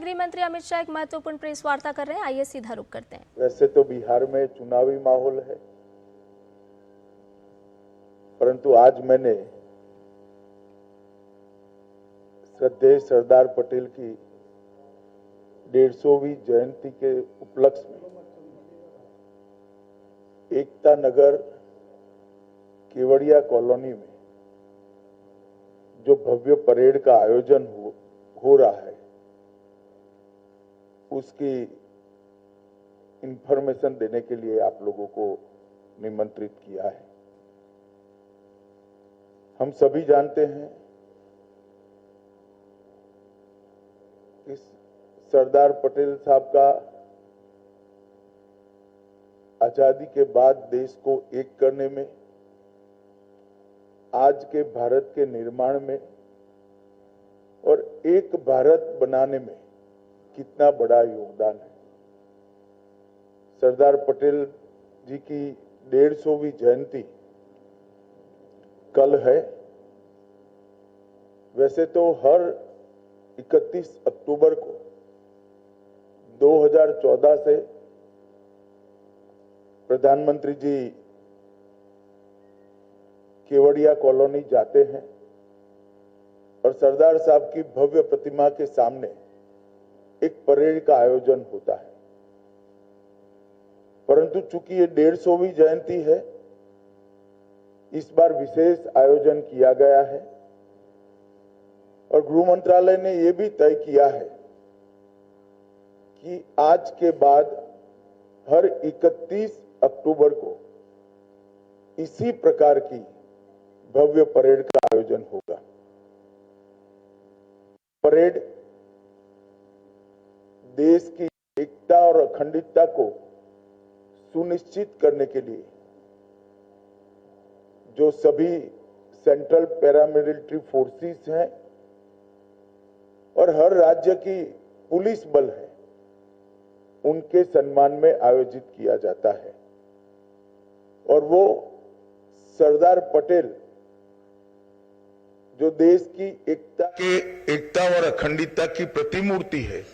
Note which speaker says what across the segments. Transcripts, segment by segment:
Speaker 1: गृह मंत्री अमित शाह एक महत्वपूर्ण प्रेस वार्ता कर रहे हैं, आइए सीधा रुख करते हैं।
Speaker 2: वैसे तो बिहार में चुनावी माहौल है, परंतु आज मैंने श्रद्धेय सरदार पटेल की 150वीं जयंती के उपलक्ष्य में एकता नगर केवड़िया कॉलोनी में जो भव्य परेड का आयोजन हो रहा है, उसकी इंफॉर्मेशन देने के लिए आप लोगों को निमंत्रित किया है। हम सभी जानते हैं कि सरदार पटेल साहब का आजादी के बाद देश को एक करने में, आज के भारत के निर्माण में और एक भारत बनाने में कितना बड़ा योगदान है। सरदार पटेल जी की 150वीं जयंती कल है। वैसे तो हर 31 अक्टूबर को 2014 से प्रधानमंत्री जी केवड़िया कॉलोनी जाते हैं और सरदार साहब की भव्य प्रतिमा के सामने एक परेड का आयोजन होता है। परंतु चूंकि ये 150वीं जयंती है, इस बार विशेष आयोजन किया गया है और गृह मंत्रालय ने यह भी तय किया है कि आज के बाद हर 31 अक्टूबर को इसी प्रकार की भव्य परेड का आयोजन होगा। परेड देश की एकता और अखंडता को सुनिश्चित करने के लिए जो सभी सेंट्रल पैरामिलिट्री फोर्सेस हैं और हर राज्य की पुलिस बल है, उनके सम्मान में आयोजित किया जाता है। और वो सरदार पटेल जो देश की एकता और अखंडता की प्रतिमूर्ति है,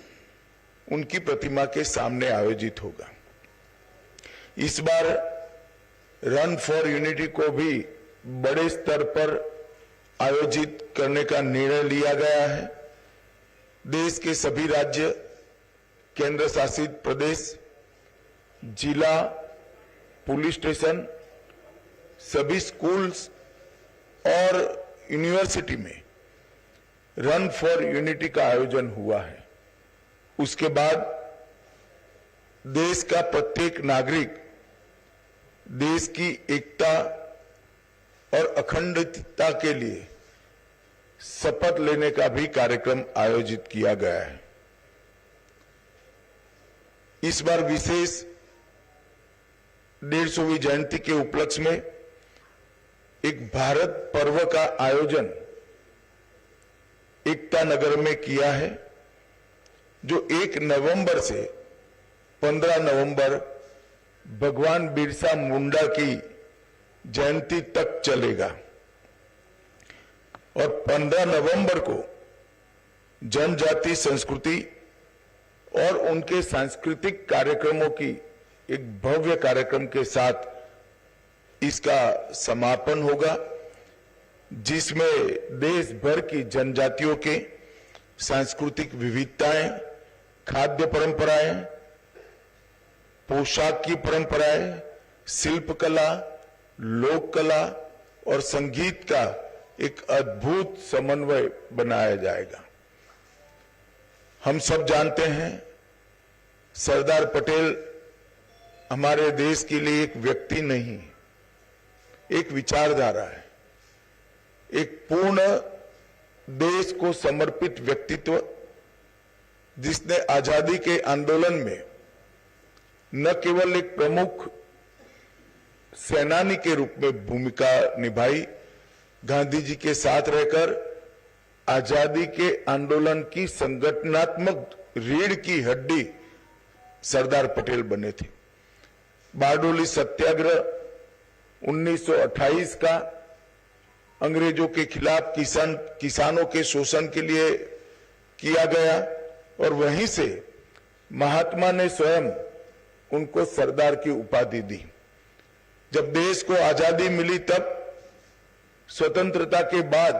Speaker 2: उनकी प्रतिमा के सामने आयोजित होगा। इस बार रन फॉर यूनिटी को भी बड़े स्तर पर आयोजित करने का निर्णय लिया गया है। देश के सभी राज्य, केंद्र शासित प्रदेश, जिला, पुलिस स्टेशन, सभी स्कूल्स और यूनिवर्सिटी में रन फॉर यूनिटी का आयोजन हुआ है। उसके बाद देश का प्रत्येक नागरिक देश की एकता और अखंडता के लिए शपथ लेने का भी कार्यक्रम आयोजित किया गया है। इस बार विशेष 150वीं जयंती के उपलक्ष्य में एक भारत पर्व का आयोजन एकता नगर में किया है, जो 1 नवंबर से 15 नवंबर भगवान बिरसा मुंडा की जयंती तक चलेगा। और 15 नवंबर को जनजाति संस्कृति और उनके सांस्कृतिक कार्यक्रमों की एक भव्य कार्यक्रम के साथ इसका समापन होगा, जिसमें देश भर की जनजातियों के सांस्कृतिक विविधताएं, खाद्य परंपराएं, पोशाक की परंपराएं, शिल्पकला, लोक कला और संगीत का एक अद्भुत समन्वय बनाया जाएगा। हम सब जानते हैं सरदार पटेल हमारे देश के लिए एक व्यक्ति नहीं, एक विचारधारा है, एक पूर्ण देश को समर्पित व्यक्तित्व, जिसने आजादी के आंदोलन में न केवल एक प्रमुख सेनानी के रूप में भूमिका निभाई, गांधी जी के साथ रहकर आजादी के आंदोलन की संगठनात्मक रीढ़ की हड्डी सरदार पटेल बने थे। बारडोली सत्याग्रह 1928 का अंग्रेजों के खिलाफ किसानों के शोषण के लिए किया गया और वहीं से महात्मा ने स्वयं उनको सरदार की उपाधि दी। जब देश को आजादी मिली तब स्वतंत्रता के बाद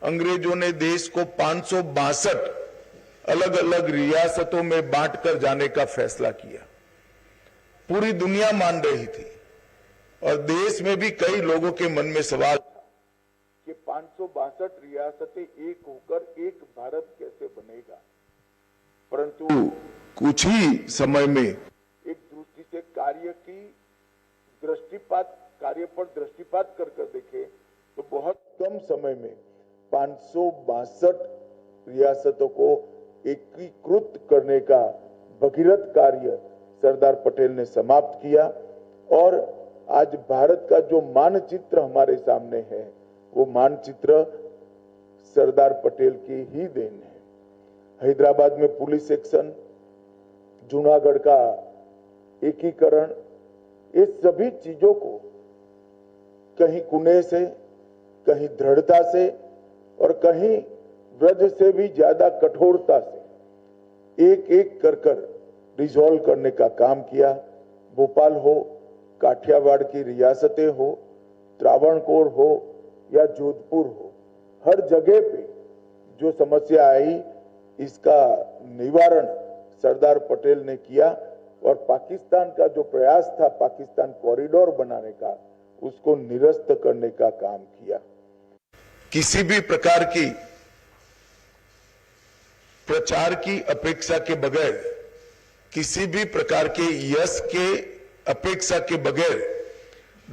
Speaker 2: अंग्रेजों ने देश को 562 अलग अलग रियासतों में बांटकर जाने का फैसला किया। पूरी दुनिया मान रही थी और देश में भी कई लोगों के मन में सवाल था कि 562 रियासतें एक होकर एक भारत कैसे बनेगा। परंतु कुछ ही समय में एक दृष्टि से कार्य पर दृष्टिपात कर देखे तो बहुत कम समय में 562 रियासतों को एकीकृत करने का भगीरथ कार्य सरदार पटेल ने समाप्त किया और आज भारत का जो मानचित्र हमारे सामने है वो मानचित्र सरदार पटेल की ही देन है। हैदराबाद में पुलिस एक्शन, जूनागढ़ का एकीकरण, ये सभी चीजों को कहीं कुने से, कहीं दृढ़ता से और कहीं व्रज से भी ज्यादा कठोरता से एक एक कर रिजॉल्व करने का काम किया। भोपाल हो, काठियावाड़ की रियासतें हो, त्रावणकोर हो या जोधपुर हो, हर जगह पे जो समस्या आई इसका निवारण सरदार पटेल ने किया और पाकिस्तान का जो प्रयास था पाकिस्तान कॉरिडोर बनाने का, उसको निरस्त करने का काम किया। किसी भी प्रकार की प्रचार की अपेक्षा के बगैर, किसी भी प्रकार के यश के अपेक्षा के बगैर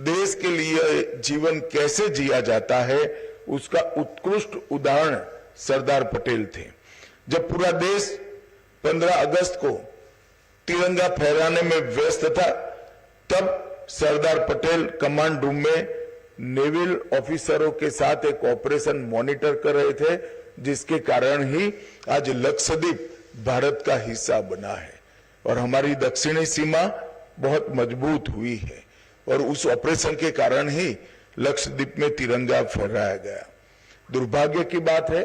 Speaker 2: देश के लिए जीवन कैसे जिया जाता है उसका उत्कृष्ट उदाहरण सरदार पटेल थे। जब पूरा देश 15 अगस्त को तिरंगा फहराने में व्यस्त था तब सरदार पटेल कमांड रूम में नेवल ऑफिसरों के साथ एक ऑपरेशन मॉनिटर कर रहे थे, जिसके कारण ही आज लक्षद्वीप भारत का हिस्सा बना है और हमारी दक्षिणी सीमा बहुत मजबूत हुई है और उस ऑपरेशन के कारण ही लक्षद्वीप में तिरंगा फहराया गया। दुर्भाग्य की बात है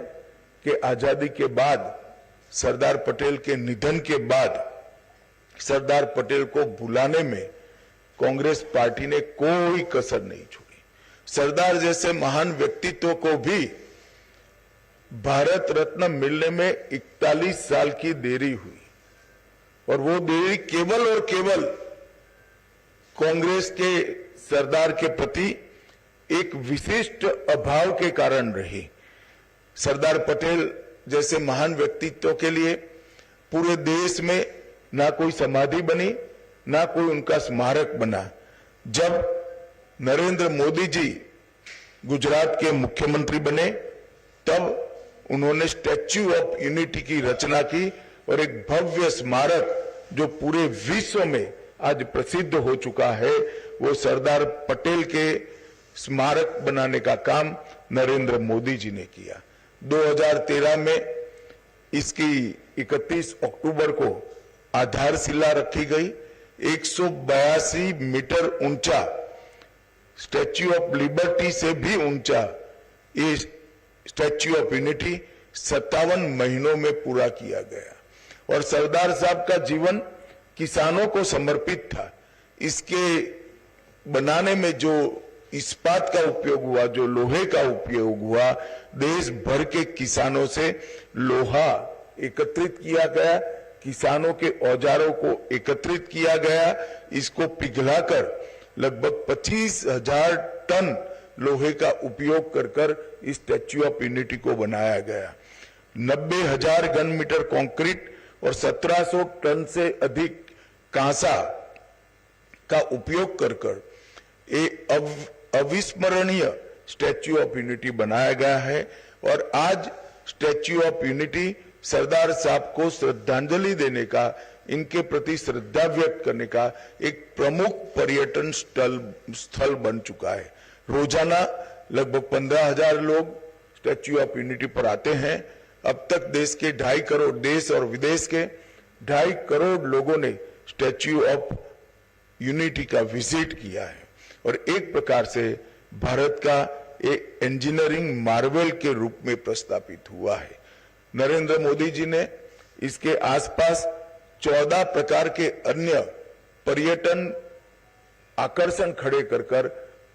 Speaker 2: कि आजादी के बाद, सरदार पटेल के निधन के बाद सरदार पटेल को भुलाने में कांग्रेस पार्टी ने कोई कसर नहीं छोड़ी। सरदार जैसे महान व्यक्तित्व को भी भारत रत्न मिलने में 41 साल की देरी हुई और वो देरी केवल और केवल कांग्रेस के सरदार के प्रति एक विशिष्ट अभाव के कारण रही। सरदार पटेल जैसे महान व्यक्तित्व के लिए पूरे देश में ना कोई समाधि बनी, ना कोई उनका स्मारक बना। जब नरेंद्र मोदी जी गुजरात के मुख्यमंत्री बने तब उन्होंने स्टैच्यू ऑफ यूनिटी की रचना की और एक भव्य स्मारक जो पूरे विश्व में आज प्रसिद्ध हो चुका है, वो सरदार पटेल के स्मारक बनाने का काम नरेंद्र मोदी जी ने किया। 2013 में इसकी 31 अक्टूबर को आधारशिला रखी गई। 182 मीटर ऊंचा, स्टैच्यू ऑफ लिबर्टी से भी ऊंचा ये स्टैच्यू ऑफ यूनिटी 57 महीनों में पूरा किया गया और सरदार साहब का जीवन किसानों को समर्पित था। इसके बनाने में जो इस्पात का उपयोग हुआ, जो लोहे का उपयोग हुआ, देश भर के किसानों से लोहा एकत्रित किया गया, किसानों के औजारों को एकत्रित किया गया, इसको पिघलाकर लगभग 25,000 टन लोहे का उपयोग कर इस स्टैच्यू ऑफ यूनिटी को बनाया गया। 90,000 घन मीटर कंक्रीट और 1700 टन से अधिक कांसा का उपयोग कर एक अविस्मरणीय स्टैच्यू ऑफ यूनिटी बनाया गया है और आज स्टैच्यू ऑफ यूनिटी सरदार साहब को श्रद्धांजलि देने का, इनके प्रति श्रद्धा व्यक्त करने का एक प्रमुख पर्यटन स्थल बन चुका है। रोजाना लगभग 15,000 लोग स्टैच्यू ऑफ यूनिटी पर आते हैं। अब तक देश के 2.5 करोड़, देश और विदेश के 2.5 करोड़ लोगों ने स्टैच्यू ऑफ यूनिटी का विजिट किया है और एक प्रकार से भारत का एक इंजीनियरिंग मार्वेल के रूप में प्रस्तापित हुआ है। नरेंद्र मोदी जी ने इसके आसपास 14 प्रकार के अन्य पर्यटन आकर्षण खड़े कर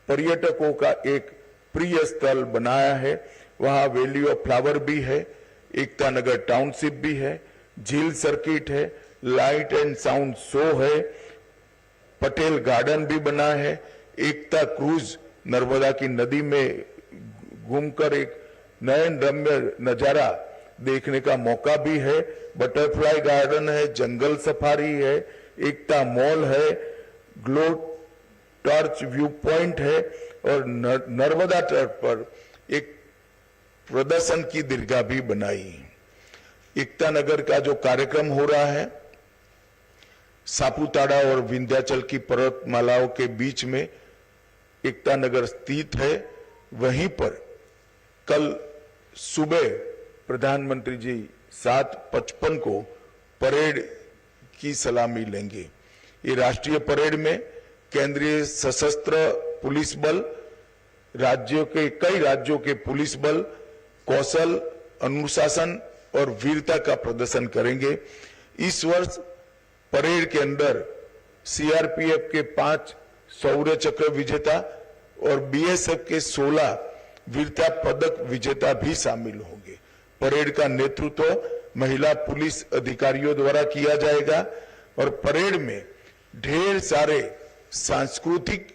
Speaker 2: पर्यटकों का एक प्रिय स्थल बनाया है। वहां वैली ऑफ फ्लावर भी है, एकता नगर टाउनशिप भी है, झील सर्किट है, लाइट एंड साउंड शो है, पटेल गार्डन भी बना है, एकता क्रूज नर्मदा की नदी में घूमकर एक नयन रम्य नजारा देखने का मौका भी है, बटरफ्लाई गार्डन है, जंगल सफारी है, एकता मॉल है, ग्लो टॉर्च व्यू पॉइंट है और नर्मदा तट पर एक प्रदर्शन की दीर्घा भी बनाई है। एकता नगर का जो कार्यक्रम हो रहा है सापुतारा और विंध्याचल की पर्वतमालाओं के बीच में एकता नगर स्थित है। वहीं पर कल सुबह प्रधानमंत्री जी 7:55 को परेड की सलामी लेंगे। ये राष्ट्रीय परेड में केंद्रीय सशस्त्र पुलिस बल, कई राज्यों के पुलिस बल कौशल, अनुशासन और वीरता का प्रदर्शन करेंगे। इस वर्ष परेड के अंदर सीआरपीएफ के 5 शौर्य चक्र विजेता और बीएसएफ के 16 वीरता पदक विजेता भी शामिल होंगे। परेड का नेतृत्व महिला पुलिस अधिकारियों द्वारा किया जाएगा और परेड में ढेर सारे सांस्कृतिक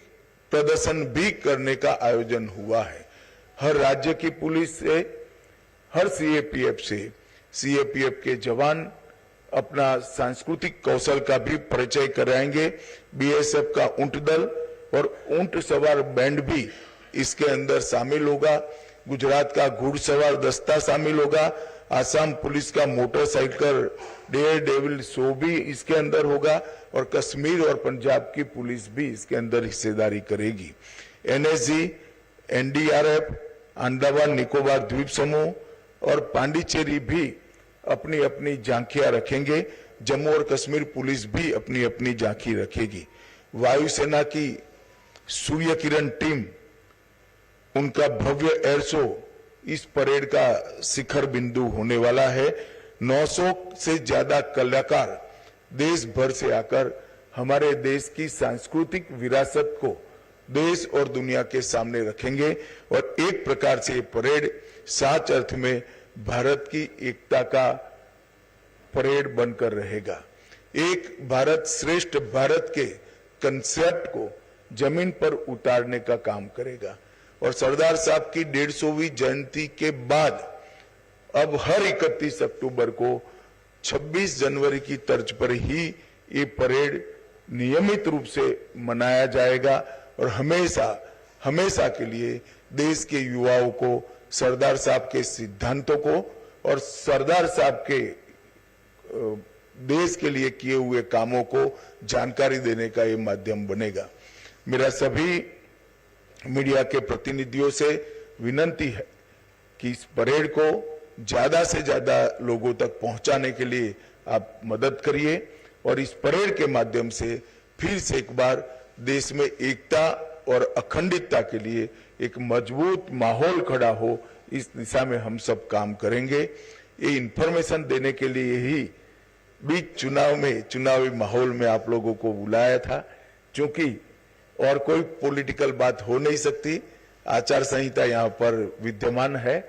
Speaker 2: प्रदर्शन भी करने का आयोजन हुआ है। हर राज्य की पुलिस से, हर सीएपीएफ के जवान अपना सांस्कृतिक कौशल का भी परिचय कराएंगे। बीएसएफ का ऊंट दल और ऊंट सवार बैंड भी इसके अंदर शामिल होगा। गुजरात का घुड़सवार दस्ता शामिल होगा। आसाम पुलिस का मोटरसाइकिल डेयर डेविल शो भी इसके अंदर होगा और कश्मीर और पंजाब की पुलिस भी इसके अंदर हिस्सेदारी करेगी। एनएसजी, एनडीआरएफ, अंडमान निकोबार द्वीप समूह और पांडिचेरी भी अपनी अपनी झांकियां रखेंगे। जम्मू और कश्मीर पुलिस भी अपनी अपनी झांकी रखेगी। वायुसेना की सूर्य किरण टीम, उनका भव्य एयर शो इस परेड का शिखर बिंदु होने वाला है। 900 से ज्यादा कलाकार देश भर से आकर हमारे देश की सांस्कृतिक विरासत को देश और दुनिया के सामने रखेंगे और एक प्रकार से ये परेड सच अर्थ में भारत की एकता का परेड बनकर रहेगा। एक भारत श्रेष्ठ भारत के कंसेप्ट को जमीन पर उतारने का काम करेगा और सरदार साहब की 150वीं जयंती के बाद अब हर 31 अक्टूबर को 26 जनवरी की तर्ज पर ही ये परेड नियमित रूप से मनाया जाएगा और हमेशा के लिए देश के युवाओं को सरदार साहब के सिद्धांतों को और सरदार साहब के देश के लिए किए हुए कामों को जानकारी देने का ये माध्यम बनेगा। मेरा सभी मीडिया के प्रतिनिधियों से विनती है कि इस परेड को ज्यादा से ज्यादा लोगों तक पहुंचाने के लिए आप मदद करिए और इस परेड के माध्यम से फिर से एक बार देश में एकता और अखंडता के लिए एक मजबूत माहौल खड़ा हो, इस दिशा में हम सब काम करेंगे। ये इंफॉर्मेशन देने के लिए ही बीच चुनावी माहौल में आप लोगों को बुलाया था, क्योंकि और कोई पॉलिटिकल बात हो नहीं सकती। आचार संहिता यहाँ पर विद्यमान है।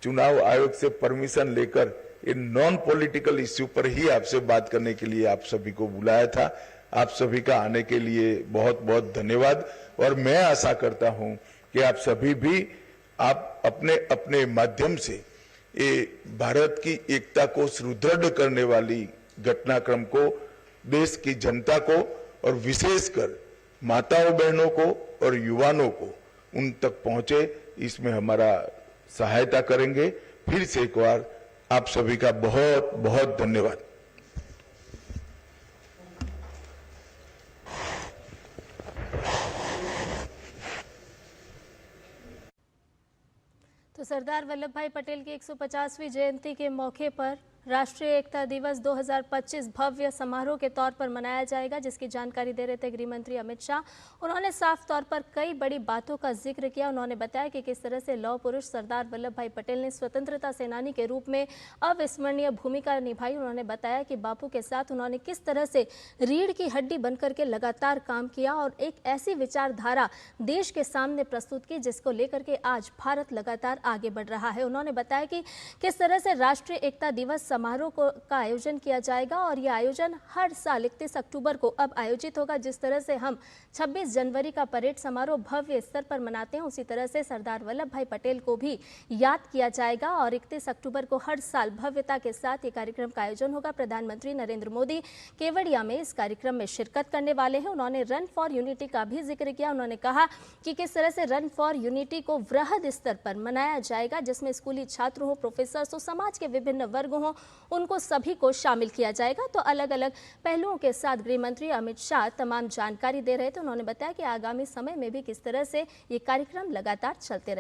Speaker 2: चुनाव आयोग से परमिशन लेकर इन नॉन पॉलिटिकल इश्यू पर ही आपसे बात करने के लिए आप सभी को बुलाया था। आप सभी का आने के लिए बहुत बहुत धन्यवाद और मैं आशा करता हूं कि आप सभी भी आप अपने अपने माध्यम से ये भारत की एकता को सुदृढ़ करने वाली घटनाक्रम को देश की जनता को और विशेषकर माताओं बहनों को और युवाओं को उन तक पहुंचे, इसमें हमारा सहायता करेंगे। फिर से एक बार आप सभी का बहुत बहुत धन्यवाद।
Speaker 1: तो सरदार वल्लभ भाई पटेल की 150वीं जयंती के मौके पर राष्ट्रीय एकता दिवस 2025 भव्य समारोह के तौर पर मनाया जाएगा, जिसकी जानकारी दे रहे थे गृह मंत्री अमित शाह। उन्होंने साफ तौर पर कई बड़ी बातों का जिक्र किया। उन्होंने बताया कि किस तरह से लौह पुरुष सरदार वल्लभ भाई पटेल ने स्वतंत्रता सेनानी के रूप में अविस्मरणीय भूमिका निभाई। उन्होंने बताया कि बापू के साथ उन्होंने किस तरह से रीढ़ की हड्डी बनकर के लगातार काम किया और एक ऐसी विचारधारा देश के सामने प्रस्तुत की जिसको लेकर के आज भारत लगातार आगे बढ़ रहा है। उन्होंने बताया कि किस तरह से राष्ट्रीय एकता दिवस समारोह का आयोजन किया जाएगा और यह आयोजन हर साल 31 अक्टूबर को अब आयोजित होगा। जिस तरह से हम 26 जनवरी का परेड समारोह भव्य स्तर पर मनाते हैं, उसी तरह से सरदार वल्लभ भाई पटेल को भी याद किया जाएगा और 31 अक्टूबर को हर साल भव्यता के साथ ये कार्यक्रम का आयोजन होगा। प्रधानमंत्री नरेंद्र मोदी केवड़िया में इस कार्यक्रम में शिरकत करने वाले हैं। उन्होंने रन फॉर यूनिटी का भी जिक्र किया। उन्होंने कहा कि किस तरह से रन फॉर यूनिटी को वृहद स्तर पर मनाया जाएगा, जिसमें स्कूली छात्र हो, प्रोफेसर हो, समाज के विभिन्न वर्ग हो, उनको सभी को शामिल किया जाएगा। तो अलग अलग पहलुओं के साथ गृह मंत्री अमित शाह तमाम जानकारी दे रहे थे। उन्होंने बताया कि आगामी समय में भी किस तरह से ये कार्यक्रम लगातार चलते रहे।